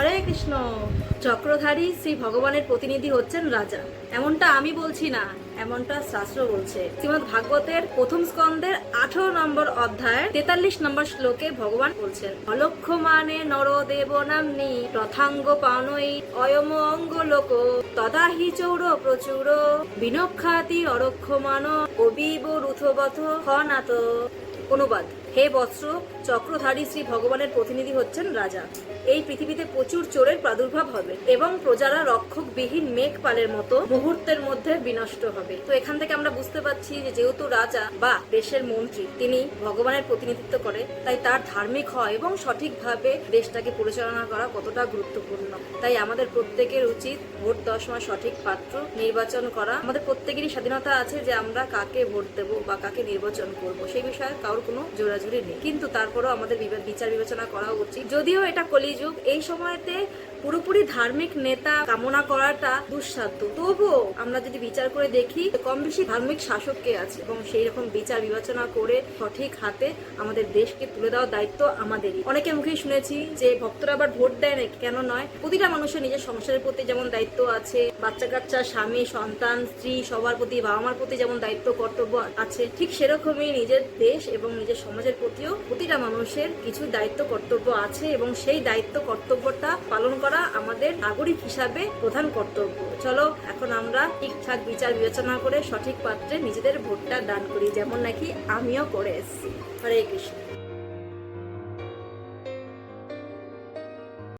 হরে কৃষ্ণ। চক্রধারী শ্রী ভগবানের প্রতিনিধি হচ্ছেন রাজা, এমনটা আমি বলছি না, এমনটা শাস্ত্র বলছে। শ্রীমদ ভাগবতের প্রথম স্কন্ধের 18 নম্বর অধ্যায়ের 43 নম্বর শ্লোকে ভগবান বলছেন, অলক্ষ মানে নর দেব নামনি রথাঙ্গ পানই অয়ম অঙ্গ লোক তদাহি চৌর প্রচুর বিনক্ষাতি অরক্ষ মান অবিব রুথবথ খনাত। অনুবাদ: হে বৎস, চক্রধারী শ্রী ভগবানের প্রতিনিধি হচ্ছেন রাজা। এই পৃথিবীতে প্রচুর চোরের প্রাদুর্ভাব হবে এবং প্রজারা রক্ষকবিহীন মেঘপালের মতো মুহূর্তের মধ্যে বিনষ্ট হবে। তো এখান থেকে আমরা বুঝতে পারছি যে যেহেতু রাজা বা দেশের মন্ত্রী তিনি ভগবানের প্রতিনিধিত্ব করে, তাই তার ধার্মিক হওয়া এবং সঠিকভাবে দেশটাকে পরিচালনা করা কতটা গুরুত্বপূর্ণ। তাই আমাদের প্রত্যেকের উচিত ভোট দেওয়ার সময় সঠিক পাত্র নির্বাচন করা। আমাদের প্রত্যেকেরই স্বাধীনতা আছে যে আমরা কাকে ভোট দেবো বা কাকে নির্বাচন করব, সেই বিষয়ে কারোর কোনো জোরাজুরি নেই, কিন্তু তারপরেও আমাদের বিচার বিবেচনা করা উচিত। যদিও এটা কলিযুগ, এই সময়তে পুরোপুরি ধার্মিক নেতা কামনা করাটা দুঃসাধ্য, তবুও আমরা যদি বিচার করে দেখি কম বেশি ধার্মিক শাসক কে আছে এবং সেই রকম বিচার বিবেচনা করে সঠিক হাতে আমাদের দেশকে তুলে দেওয়ার দায়িত্ব আমাদেরই। অনেকের মুখেই শুনেছি যে ভক্তরা আবার ভোট দেয় না, কেন নয়? প্রতিটা মানুষের নিজের সংসারের প্রতি যেমন দায়িত্ব আছে, বাচ্চা কাচ্চা, স্বামী, সন্তান, স্ত্রী, সবার প্রতি, বাবা মার প্রতি যেমন দায়িত্ব কর্তব্য আছে, ঠিক সেরকমই নিজের দেশ এবং নিজের সমাজের প্রতিও প্রতিটা মানুষের কিছু দায়িত্ব কর্তব্য আছে এবং সেই দায়িত্ব কর্তব্যটা পালন করা আমাদের নাগরিক হিসাবে প্রধান কর্তব্য। চলো এখন আমরা ঠিকঠাক বিচার বিবেচনা করে সঠিক পাত্রে নিজেদের ভোটটা দান করি, যেমন নাকি আমিও করে এসেছি। হরে কৃষ্ণ।